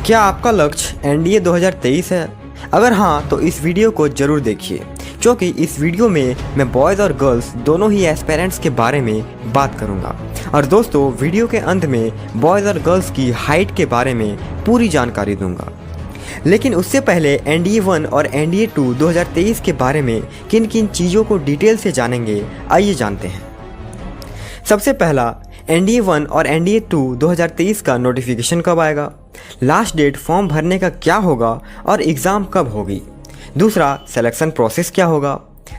क्या आपका लक्ष्य एनडीए 2023 है? अगर हाँ तो इस वीडियो को जरूर देखिए, क्योंकि इस वीडियो में मैं बॉयज़ और गर्ल्स दोनों ही एस्पिरेंट्स के बारे में बात करूंगा। और दोस्तों, वीडियो के अंत में बॉयज़ और गर्ल्स की हाइट के बारे में पूरी जानकारी दूंगा। लेकिन उससे पहले एनडीए 1 और एनडीए 2 2023 के बारे में किन किन चीज़ों को डिटेल से जानेंगे, आइए जानते हैं। सबसे पहला, एनडीए 1 और एनडीए 2 2023 का नोटिफिकेशन कब आएगा, लास्ट डेट फॉर्म भरने का क्या होगा और एग्ज़ाम कब होगी। दूसरा, सिलेक्शन प्रोसेस क्या होगा।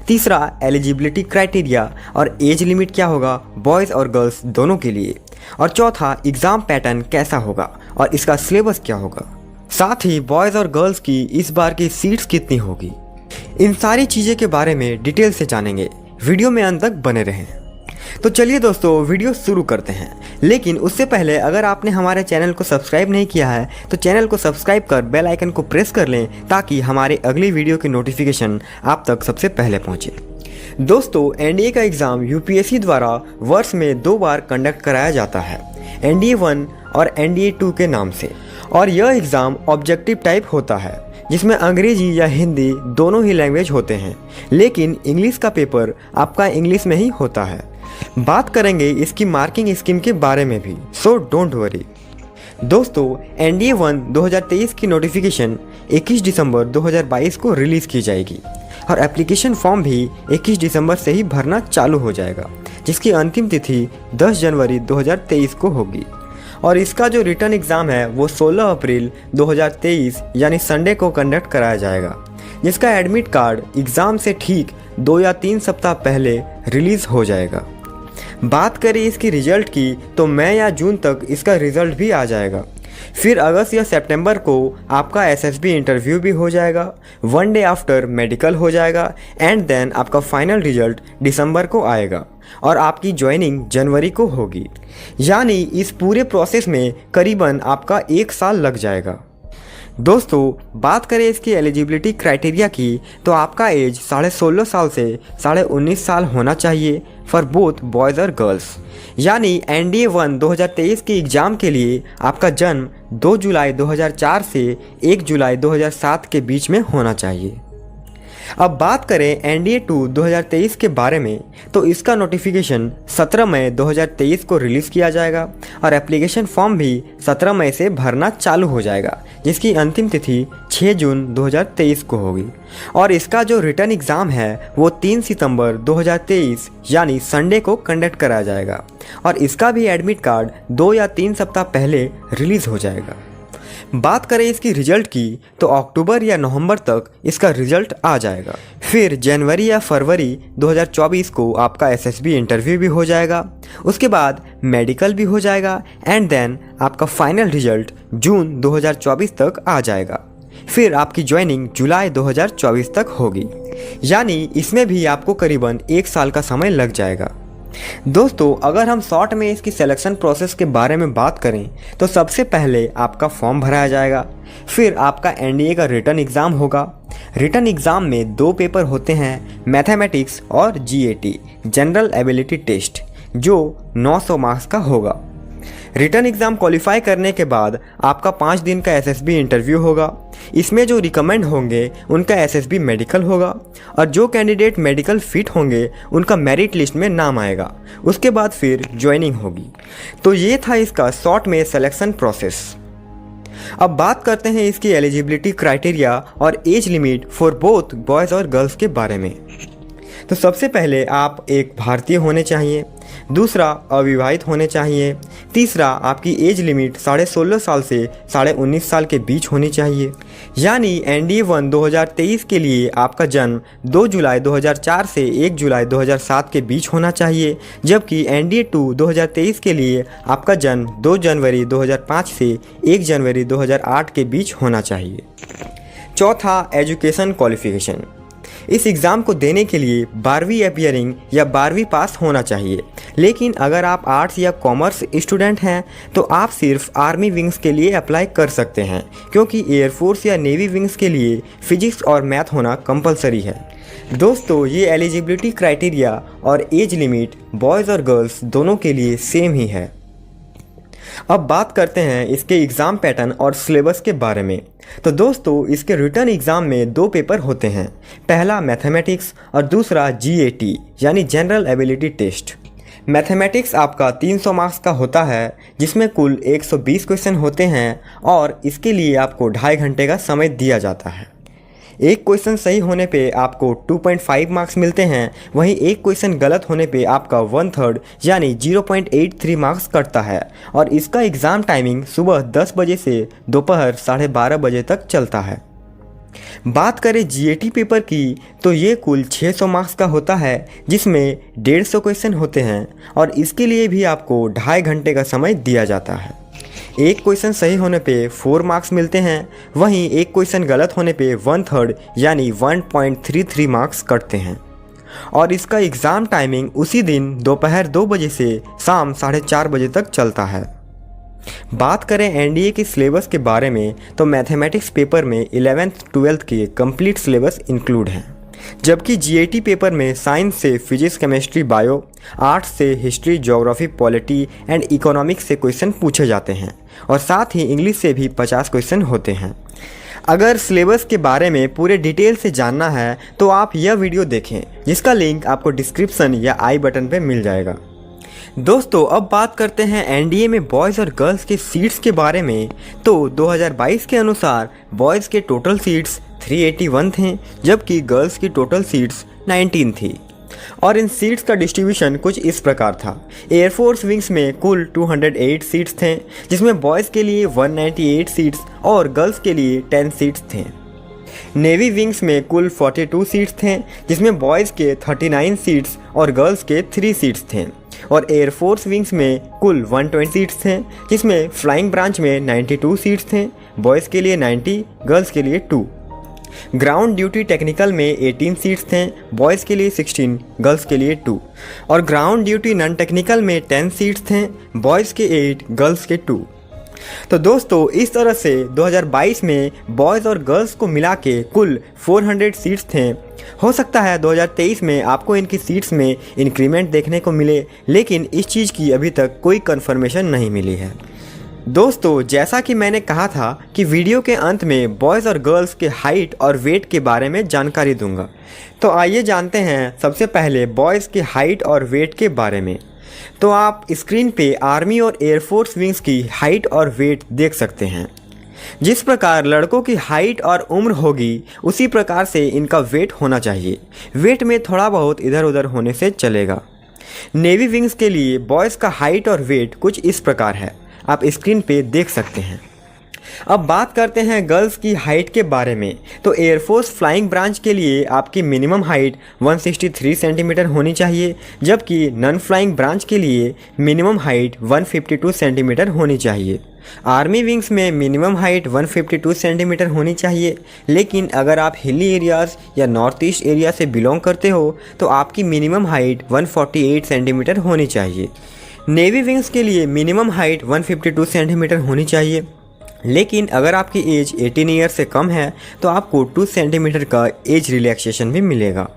तीसरा, एलिजिबिलिटी क्राइटेरिया और एज लिमिट क्या होगा बॉयज़ और गर्ल्स दोनों के लिए। और चौथा, एग्ज़ाम पैटर्न कैसा होगा और इसका सिलेबस क्या होगा। साथ ही बॉयज़ और गर्ल्स की इस बार की सीट्स कितनी होगी, इन सारी चीज़ें के बारे में डिटेल से जानेंगे। वीडियो में अंत तक बने रहें। तो चलिए दोस्तों, वीडियो शुरू करते हैं। लेकिन उससे पहले अगर आपने हमारे चैनल को सब्सक्राइब नहीं किया है तो चैनल को सब्सक्राइब कर बेल आइकन को प्रेस कर लें, ताकि हमारे अगली वीडियो की नोटिफिकेशन आप तक सबसे पहले पहुंचे। दोस्तों, एनडीए का एग्ज़ाम यूपीएससी द्वारा वर्ष में 2 बार कंडक्ट कराया जाता है, एनडीए 1 और एनडीए 2 के नाम से। और यह एग्ज़ाम ऑब्जेक्टिव टाइप होता है, जिसमें अंग्रेजी या हिंदी दोनों ही लैंग्वेज होते हैं, लेकिन इंग्लिश का पेपर आपका इंग्लिश में ही होता है। बात करेंगे इसकी मार्किंग स्कीम के बारे में भी, सो डोंट वरी। दोस्तों, एनडीए 1 2023 की नोटिफिकेशन 21 दिसंबर 2022 को रिलीज़ की जाएगी और एप्लीकेशन फॉर्म भी 21 दिसंबर से ही भरना चालू हो जाएगा, जिसकी अंतिम तिथि 10 जनवरी 2023 को होगी। और इसका जो रिटर्न एग्ज़ाम है वो 16 अप्रैल 2023 यानी संडे को कंडक्ट कराया जाएगा, जिसका एडमिट कार्ड एग्ज़ाम से ठीक 2 या 3 सप्ताह पहले रिलीज़ हो जाएगा। बात करें इसकी रिज़ल्ट की तो मई या जून तक इसका रिज़ल्ट भी आ जाएगा। फिर अगस्त या सितंबर को आपका एसएसबी इंटरव्यू भी हो जाएगा, 1 डे आफ्टर मेडिकल हो जाएगा एंड देन आपका फाइनल रिजल्ट दिसंबर को आएगा और आपकी ज्वाइनिंग जनवरी को होगी। यानी इस पूरे प्रोसेस में करीबन आपका 1 साल लग जाएगा। दोस्तों, बात करें इसकी एलिजिबिलिटी क्राइटेरिया की तो आपका एज 16.5 साल से 19.5 साल होना चाहिए फॉर बोथ बॉयज़ और गर्ल्स। यानी एनडीए 1 2023 के एग्ज़ाम के लिए आपका जन्म 2 जुलाई 2004 से 1 जुलाई 2007 के बीच में होना चाहिए। अब बात करें एनडीए 2 2023 के बारे में तो इसका नोटिफिकेशन 17 मई 2023 को रिलीज़ किया जाएगा और एप्लीकेशन फॉर्म भी 17 मई से भरना चालू हो जाएगा, जिसकी अंतिम तिथि 6 जून 2023 को होगी। और इसका जो रिटर्न एग्ज़ाम है वो 3 सितंबर 2023 यानी संडे को कंडक्ट कराया जाएगा और इसका भी एडमिट कार्ड 2 या 3 सप्ताह पहले रिलीज़ हो जाएगा। बात करें इसकी रिज़ल्ट की तो अक्टूबर या नवंबर तक इसका रिज़ल्ट आ जाएगा। फिर जनवरी या फरवरी 2024 को आपका एसएसबी इंटरव्यू भी हो जाएगा, उसके बाद मेडिकल भी हो जाएगा एंड देन आपका फाइनल रिज़ल्ट जून 2024 तक आ जाएगा। फिर आपकी ज्वाइनिंग जुलाई 2024 तक होगी, यानी इसमें भी आपको करीबन 1 साल का समय लग जाएगा। दोस्तों, अगर हम शॉर्ट में इसकी सिलेक्शन प्रोसेस के बारे में बात करें तो सबसे पहले आपका फॉर्म भराया जाएगा, फिर आपका एनडीए का रिटर्न एग्ज़ाम होगा। रिटर्न एग्ज़ाम में 2 पेपर होते हैं, मैथमेटिक्स और जीएटी जनरल एबिलिटी टेस्ट, जो 900 मार्क्स का होगा। रिटर्न एग्ज़ाम क्वालिफाई करने के बाद आपका 5 दिन का एसएसबी इंटरव्यू होगा। इसमें जो रिकमेंड होंगे उनका एसएसबी मेडिकल होगा और जो कैंडिडेट मेडिकल फिट होंगे उनका मेरिट लिस्ट में नाम आएगा। उसके बाद फिर ज्वाइनिंग होगी। तो ये था इसका शॉर्ट में सिलेक्शन प्रोसेस। अब बात करते हैं इसकी एलिजिबिलिटी क्राइटेरिया और age limit for both boys और गर्ल्स के बारे में। तो सबसे पहले आप एक भारतीय होने चाहिए, दूसरा अविवाहित होने चाहिए, तीसरा आपकी एज लिमिट 16.5 साल से 19.5 साल के बीच होनी चाहिए। यानी एनडीए 1 2023 के लिए आपका जन्म 2 जुलाई 2004 से 1 जुलाई 2007 के बीच होना चाहिए, जबकि एनडीए 2 2023 के लिए आपका जन्म 2 जनवरी 2005 से 1 जनवरी 2008 के बीच होना चाहिए। चौथा, एजुकेशन क्वालिफिकेशन। इस एग्ज़ाम को देने के लिए 12वीं अपीयरिंग या 12वीं पास होना चाहिए। लेकिन अगर आप आर्ट्स या कॉमर्स स्टूडेंट हैं तो आप सिर्फ आर्मी विंग्स के लिए अप्लाई कर सकते हैं, क्योंकि एयरफोर्स या नेवी विंग्स के लिए फिजिक्स और मैथ होना कंपलसरी है। दोस्तों, ये एलिजिबिलिटी क्राइटेरिया और एज लिमिट बॉयज़ और गर्ल्स दोनों के लिए सेम ही है। अब बात करते हैं इसके एग्ज़ाम पैटर्न और सिलेबस के बारे में। तो दोस्तों इसके रिटर्न एग्ज़ाम में 2 पेपर होते हैं, पहला मैथमेटिक्स और दूसरा GAT यानी जनरल एबिलिटी टेस्ट। मैथमेटिक्स आपका 300 मार्क्स का होता है, जिसमें कुल 120 क्वेश्चन होते हैं और इसके लिए आपको 2.5 घंटे का समय दिया जाता है। एक क्वेश्चन सही होने पे आपको 2.5 मार्क्स मिलते हैं, वहीं एक क्वेश्चन गलत होने पे आपका 1/3 यानी 0.83 मार्क्स कटता है और इसका एग्ज़ाम टाइमिंग सुबह 10 बजे से दोपहर 12:30 बजे तक चलता है। बात करें GAT पेपर की तो ये कुल 600 मार्क्स का होता है, जिसमें 150 क्वेश्चन होते हैं और इसके लिए भी आपको 2.5 घंटे का समय दिया जाता है। एक क्वेश्चन सही होने पे 4 मार्क्स मिलते हैं, वहीं एक क्वेश्चन गलत होने पे 1/3 यानी 1.33 मार्क्स कटते हैं और इसका एग्ज़ाम टाइमिंग उसी दिन दोपहर 2 बजे से शाम 4:30 बजे तक चलता है। बात करें NDA के सिलेबस के बारे में तो मैथमेटिक्स पेपर में 11th 12th के कंप्लीट सिलेबस इंक्लूड हैं, जबकि GAT पेपर में साइंस से फिजिक्स केमिस्ट्री बायो, आर्ट्स से history geography polity and economics से क्वेश्चन पूछे जाते हैं और साथ ही इंग्लिश से भी 50 क्वेश्चन होते हैं। अगर सिलेबस के बारे में पूरे डिटेल से जानना है तो आप यह वीडियो देखें, जिसका लिंक आपको डिस्क्रिप्शन या आई बटन पे मिल जाएगा। दोस्तों अब बात करते हैं NDA में बॉयज़ और गर्ल्स के सीट्स के बारे में। तो 2022 के अनुसार बॉयज़ के टोटल सीट्स 381 थे, जबकि गर्ल्स की टोटल सीट्स 19 थी और इन सीट्स का डिस्ट्रीब्यूशन कुछ इस प्रकार था। एयरफोर्स विंग्स में कुल 208 सीट्स थे, जिसमें बॉयज़ के लिए 198 सीट्स और गर्ल्स के लिए 10 सीट्स थे। नेवी विंग्स में कुल 42 सीट्स थे, जिसमें बॉयज़ के 39 सीट्स और गर्ल्स के 3 सीट्स थे और एयरफोर्स विंग्स में कुल 120 सीट्स थे, जिसमें फ्लाइंग ब्रांच में 92 सीट्स थे, बॉयज़ के लिए 90, गर्ल्स के लिए 2। ग्राउंड ड्यूटी टेक्निकल में 18 सीट्स थे, बॉयज़ के लिए 16, गर्ल्स के लिए 2 और ग्राउंड ड्यूटी नॉन टेक्निकल में 10 सीट्स थे, बॉयज़ के 8, गर्ल्स के 2। तो दोस्तों इस तरह से 2022 में बॉयज़ और गर्ल्स को मिला के कुल 400 सीट्स थे। हो सकता है 2023 में आपको इनकी सीट्स में इंक्रीमेंट देखने को मिले, लेकिन इस चीज़ की अभी तक कोई कंफर्मेशन नहीं मिली है। दोस्तों जैसा कि मैंने कहा था कि वीडियो के अंत में बॉयज़ और गर्ल्स के हाइट और वेट के बारे में जानकारी दूंगा, तो आइए जानते हैं सबसे पहले बॉयज़ के हाइट और वेट के बारे में। तो आप स्क्रीन पे आर्मी और एयरफोर्स विंग्स की हाइट और वेट देख सकते हैं। जिस प्रकार लड़कों की हाइट और उम्र होगी उसी प्रकार से इनका वेट होना चाहिए। वेट में थोड़ा बहुत इधर उधर होने से चलेगा। नेवी विंग्स के लिए बॉयज़ का हाइट और वेट कुछ इस प्रकार है, आप स्क्रीन पे देख सकते हैं। अब बात करते हैं गर्ल्स की हाइट के बारे में। तो एयरफोर्स फ्लाइंग ब्रांच के लिए आपकी मिनिमम हाइट 163 सेंटीमीटर होनी चाहिए, जबकि नॉन फ्लाइंग ब्रांच के लिए मिनिमम हाइट 152 सेंटीमीटर होनी चाहिए। आर्मी विंग्स में मिनिमम हाइट 152 सेंटीमीटर होनी चाहिए, लेकिन अगर आप हिली एरियाज़ या नॉर्थ ईस्ट एरिया से बिलोंग करते हो तो आपकी मिनिमम हाइट 148 सेंटीमीटर होनी चाहिए। नेवी विंग्स के लिए मिनिमम हाइट 152 सेंटीमीटर होनी चाहिए, लेकिन अगर आपकी एज 18 ईयर से कम है तो आपको 2 सेंटीमीटर का एज रिलैक्सेशन भी मिलेगा।